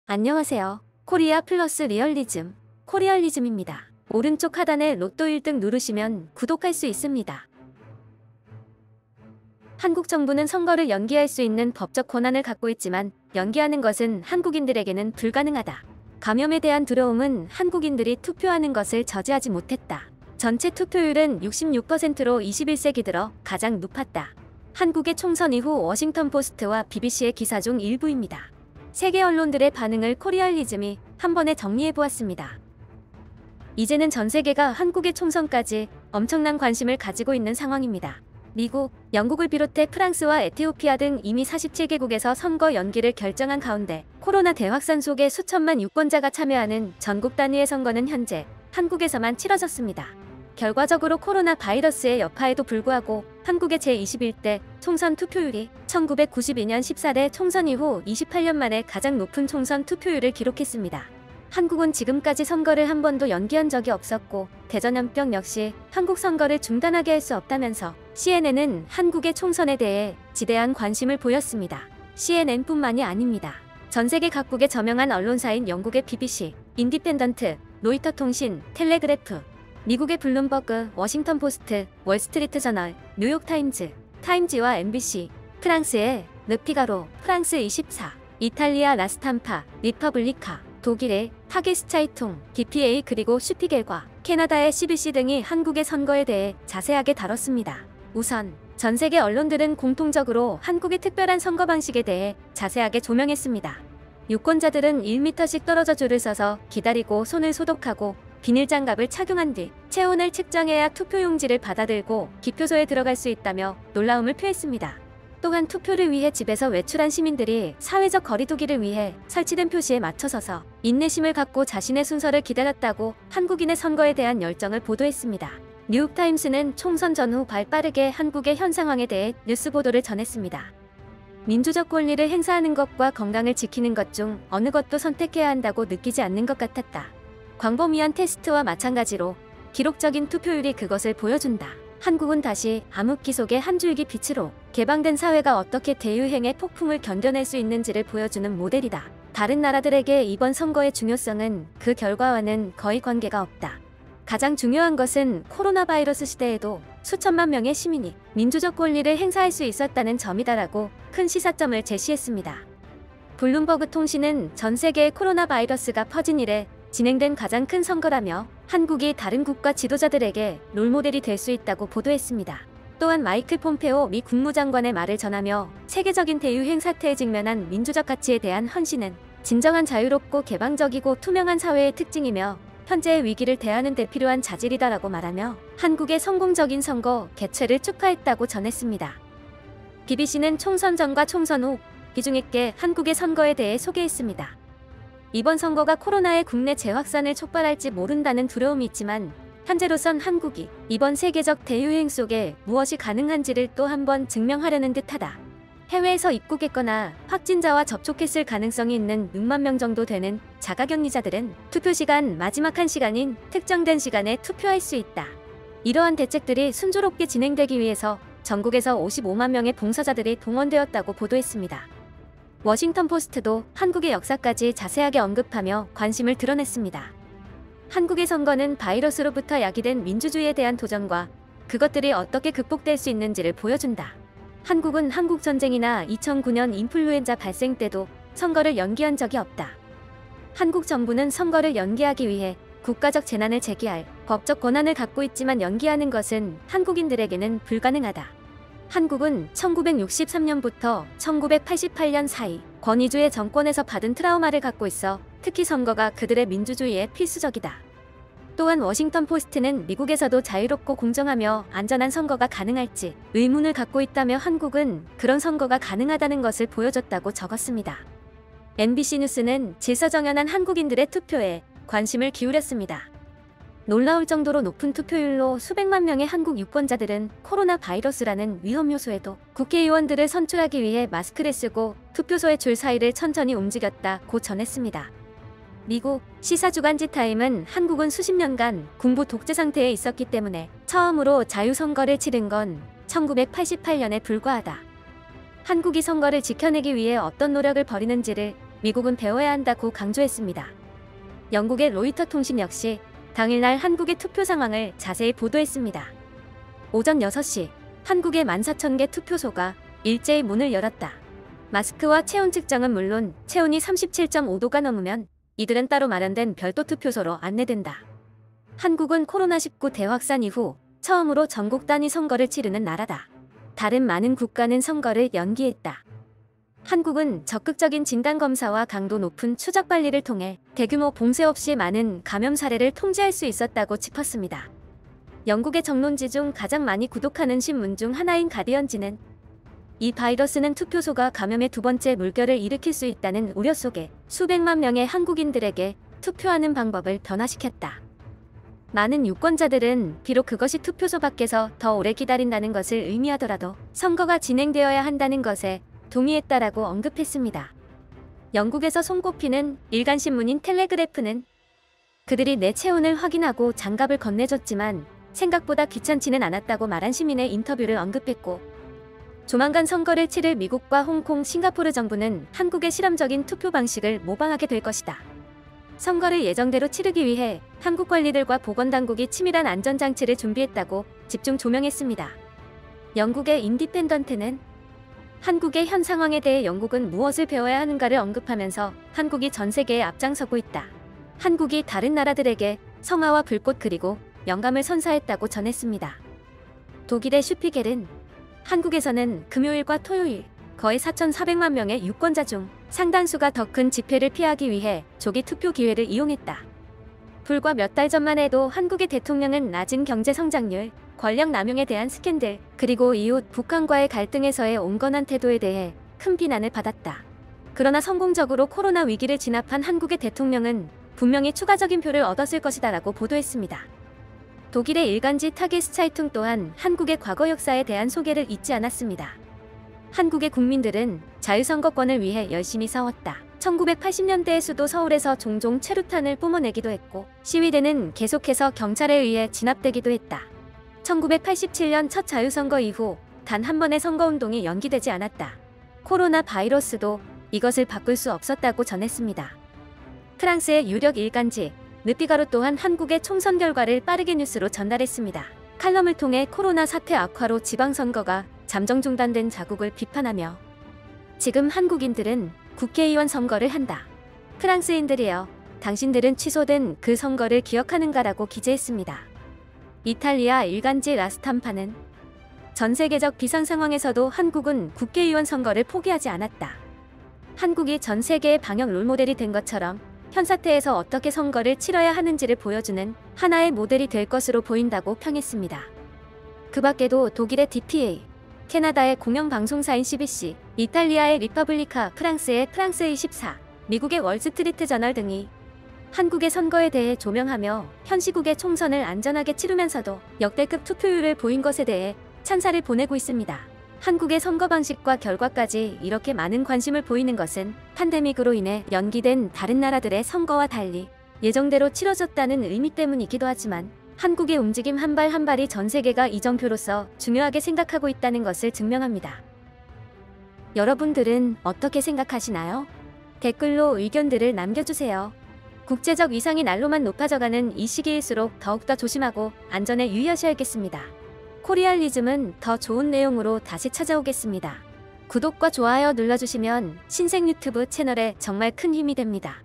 안녕하세요. 코리아 플러스 리얼리즘, 코리얼리즘입니다. 오른쪽 하단에 로또 1등 누르시면 구독할 수 있습니다. 한국 정부는 선거를 연기할 수 있는 법적 권한을 갖고 있지만 연기하는 것은 한국인들에게는 불가능하다. 감염에 대한 두려움은 한국인들이 투표하는 것을 저지하지 못했다. 전체 투표율은 66%로 21세기 들어 가장 높았다. 한국의 총선 이후 워싱턴 포스트와 BBC의 기사 중 일부입니다. 세계 언론들의 반응을 코리알리즘이 한 번에 정리해보았습니다. 이제는 전 세계가 한국의 총선까지 엄청난 관심을 가지고 있는 상황입니다. 미국, 영국을 비롯해 프랑스와 에티오피아 등 이미 47개국에서 선거 연기를 결정한 가운데 코로나 대확산 속에 수천만 유권자가 참여하는 전국 단위의 선거는 현재 한국에서만 치러졌습니다. 결과적으로 코로나 바이러스의 여파에도 불구하고 한국의 제21대 총선 투표율이 1992년 14대 총선 이후 28년 만에 가장 높은 총선 투표율을 기록했습니다. 한국은 지금까지 선거를 한 번도 연기한 적이 없었고 대전염병 역시 한국 선거를 중단하게 할 수 없다면서 CNN은 한국의 총선에 대해 지대한 관심을 보였습니다. CNN뿐만이 아닙니다. 전 세계 각국의 저명한 언론사인 영국의 BBC, 인디펜던트, 로이터 통신, 텔레그래프, 미국의 블룸버그, 워싱턴 포스트, 월스트리트 저널, 뉴욕타임즈, 타임지와 MBC, 프랑스의 르피가로, 프랑스 24, 이탈리아 라스탐파, 리퍼블리카, 독일의 타게스차이통, DPA 그리고 슈피겔과 캐나다의 CBC 등이 한국의 선거에 대해 자세하게 다뤘습니다. 우선 전 세계 언론들은 공통적으로 한국의 특별한 선거 방식에 대해 자세하게 조명했습니다. 유권자들은 1m씩 떨어져 줄을 서서 기다리고 손을 소독하고 비닐장갑을 착용한 뒤 체온을 측정해야 투표용지를 받아들고 기표소에 들어갈 수 있다며 놀라움을 표했습니다. 또한 투표를 위해 집에서 외출한 시민들이 사회적 거리두기를 위해 설치된 표시에 맞춰서서 인내심을 갖고 자신의 순서를 기다렸다고 한국인의 선거에 대한 열정을 보도했습니다. 뉴욕타임스는 총선 전후 발빠르게 한국의 현 상황에 대해 뉴스 보도를 전했습니다. 민주적 권리를 행사하는 것과 건강을 지키는 것 중 어느 것도 선택해야 한다고 느끼지 않는 것 같았다. 광범위한 테스트와 마찬가지로 기록적인 투표율이 그것을 보여준다. 한국은 다시 암흑기 속의 한 줄기 빛으로 개방된 사회가 어떻게 대유행의 폭풍을 견뎌낼 수 있는지를 보여주는 모델이다. 다른 나라들에게 이번 선거의 중요성은 그 결과와는 거의 관계가 없다. 가장 중요한 것은 코로나 바이러스 시대에도 수천만 명의 시민이 민주적 권리를 행사할 수 있었다는 점이다라고 큰 시사점을 제시했습니다. 블룸버그 통신은 전 세계의 코로나 바이러스가 퍼진 이래 진행된 가장 큰 선거라며 한국이 다른 국가 지도자들에게 롤모델이 될 수 있다고 보도했습니다. 또한 마이클 폼페오 미 국무장관의 말을 전하며 세계적인 대유행 사태에 직면한 민주적 가치에 대한 헌신은 진정한 자유롭고 개방적이고 투명한 사회의 특징이며 현재의 위기를 대하는 데 필요한 자질이다라고 말하며 한국의 성공적인 선거 개최를 축하했다고 전했습니다. BBC는 총선 전과 총선 후 비중 있게 한국의 선거에 대해 소개했습니다. 이번 선거가 코로나의 국내 재확산을 촉발할지 모른다는 두려움이 있지만 현재로선 한국이 이번 세계적 대유행 속에 무엇이 가능한지를 또 한 번 증명하려는 듯하다. 해외에서 입국했거나 확진자와 접촉했을 가능성이 있는 6만 명 정도 되는 자가격리자들은 투표 시간 마지막 1시간인 특정된 시간에 투표할 수 있다. 이러한 대책들이 순조롭게 진행되기 위해서 전국에서 55만 명의 봉사자들이 동원되었다고 보도했습니다. 워싱턴 포스트도 한국의 역사까지 자세하게 언급하며 관심을 드러냈습니다. 한국의 선거는 바이러스로부터 야기된 민주주의에 대한 도전과 그것들이 어떻게 극복될 수 있는지를 보여준다. 한국은 한국전쟁이나 2009년 인플루엔자 발생 때도 선거를 연기한 적이 없다. 한국 정부는 선거를 연기하기 위해 국가적 재난을 제기할 법적 권한을 갖고 있지만 연기하는 것은 한국인들에게는 불가능하다. 한국은 1963년부터 1988년 사이 권위주의 정권에서 받은 트라우마를 갖고 있어 특히 선거가 그들의 민주주의에 필수적이다. 또한 워싱턴 포스트는 미국에서도 자유롭고 공정하며 안전한 선거가 가능할지 의문을 갖고 있다며 한국은 그런 선거가 가능하다는 것을 보여줬다고 적었습니다. MBC 뉴스는 질서정연한 한국인들의 투표에 관심을 기울였습니다. 놀라울 정도로 높은 투표율로 수백만 명의 한국 유권자들은 코로나 바이러스라는 위험 요소에도 국회의원들을 선출하기 위해 마스크를 쓰고 투표소의 줄 사이를 천천히 움직였다고 전했습니다. 미국 시사주간지 타임은 한국은 수십 년간 군부 독재 상태에 있었기 때문에 처음으로 자유선거를 치른 건 1988년에 불과하다. 한국이 선거를 지켜내기 위해 어떤 노력을 벌이는지를 미국은 배워야 한다고 강조했습니다. 영국의 로이터 통신 역시 당일날 한국의 투표 상황을 자세히 보도했습니다. 오전 6시 한국의 14,000개 투표소가 일제히 문을 열었다. 마스크와 체온 측정은 물론 체온이 37.5도가 넘으면 이들은 따로 마련된 별도 투표소로 안내된다. 한국은 코로나19 대확산 이후 처음으로 전국 단위 선거를 치르는 나라다. 다른 많은 국가는 선거를 연기했다. 한국은 적극적인 진단검사와 강도 높은 추적 관리를 통해 대규모 봉쇄 없이 많은 감염 사례를 통제할 수 있었다고 짚었습니다. 영국의 정론지 중 가장 많이 구독하는 신문 중 하나인 가디언지는 이 바이러스는 투표소가 감염의 두 번째 물결을 일으킬 수 있다는 우려 속에 수백만 명의 한국인들에게 투표하는 방법을 변화시켰다. 많은 유권자들은 비록 그것이 투표소 밖에서 더 오래 기다린다는 것을 의미하더라도 선거가 진행되어야 한다는 것에 동의했다라고 언급했습니다. 영국에서 손꼽히는 일간신문인 텔레그래프는 그들이 내 체온을 확인하고 장갑을 건네줬지만 생각보다 귀찮지는 않았다고 말한 시민의 인터뷰를 언급했고, 조만간 선거를 치를 미국과 홍콩, 싱가포르 정부는 한국의 실험적인 투표 방식을 모방하게 될 것이다. 선거를 예정대로 치르기 위해 한국 관리들과 보건당국이 치밀한 안전장치를 준비했다고 집중 조명했습니다. 영국의 인디펜던트는 한국의 현 상황에 대해 영국은 무엇을 배워야 하는가를 언급하면서 한국이 전 세계에 앞장서고 있다. 한국이 다른 나라들에게 성화와 불꽃 그리고 영감을 선사했다고 전했습니다. 독일의 슈피겔은 한국에서는 금요일과 토요일 거의 4,400만 명의 유권자 중 상당수가 더 큰 집회를 피하기 위해 조기 투표 기회를 이용했다. 불과 몇 달 전만 해도 한국의 대통령은 낮은 경제 성장률, 권력 남용에 대한 스캔들, 그리고 이웃 북한과의 갈등에서의 온건한 태도에 대해 큰 비난을 받았다. 그러나 성공적으로 코로나 위기를 진압한 한국의 대통령은 분명히 추가적인 표를 얻었을 것이다라고 보도했습니다. 독일의 일간지 타게스차이퉁 또한 한국의 과거 역사에 대한 소개를 잊지 않았습니다. 한국의 국민들은 자유선거권을 위해 열심히 싸웠다. 1980년대의 수도 서울에서 종종 최루탄을 뿜어내기도 했고, 시위대는 계속해서 경찰에 의해 진압되기도 했다. 1987년 첫 자유선거 이후 단 한 번의 선거운동이 연기되지 않았다. 코로나 바이러스도 이것을 바꿀 수 없었다고 전했습니다. 프랑스의 유력 일간지 르피가로 또한 한국의 총선 결과를 빠르게 뉴스로 전달했습니다. 칼럼을 통해 코로나 사태 악화로 지방선거가 잠정 중단된 자국을 비판하며 지금 한국인들은 국회의원 선거를 한다. 프랑스인들이여, 당신들은 취소된 그 선거를 기억하는가라고 기재했습니다. 이탈리아 일간지 라스탐파는 전 세계적 비상 상황에서도 한국은 국회의원 선거를 포기하지 않았다. 한국이 전 세계의 방역 롤모델이 된 것처럼 현 사태에서 어떻게 선거를 치러야 하는지를 보여주는 하나의 모델이 될 것으로 보인다고 평했습니다. 그 밖에도 독일의 DPA, 캐나다의 공영방송사인 CBC, 이탈리아의 리퍼블리카, 프랑스의 프랑스 24, 미국의 월스트리트 저널 등이 한국의 선거에 대해 조명하며 현 시국의 총선을 안전하게 치르면서도 역대급 투표율을 보인 것에 대해 찬사를 보내고 있습니다. 한국의 선거 방식과 결과까지 이렇게 많은 관심을 보이는 것은 팬데믹으로 인해 연기된 다른 나라들의 선거와 달리 예정대로 치러졌다는 의미 때문이기도 하지만, 한국의 움직임 한 발 한 발이 전 세계가 이정표로서 중요하게 생각하고 있다는 것을 증명합니다. 여러분들은 어떻게 생각하시나요? 댓글로 의견들을 남겨주세요. 국제적 위상이 날로만 높아져가는 이 시기일수록 더욱더 조심하고 안전에 유의하셔야겠습니다. 코리알리즘은 더 좋은 내용으로 다시 찾아오겠습니다. 구독과 좋아요 눌러주시면 신생 유튜브 채널에 정말 큰 힘이 됩니다.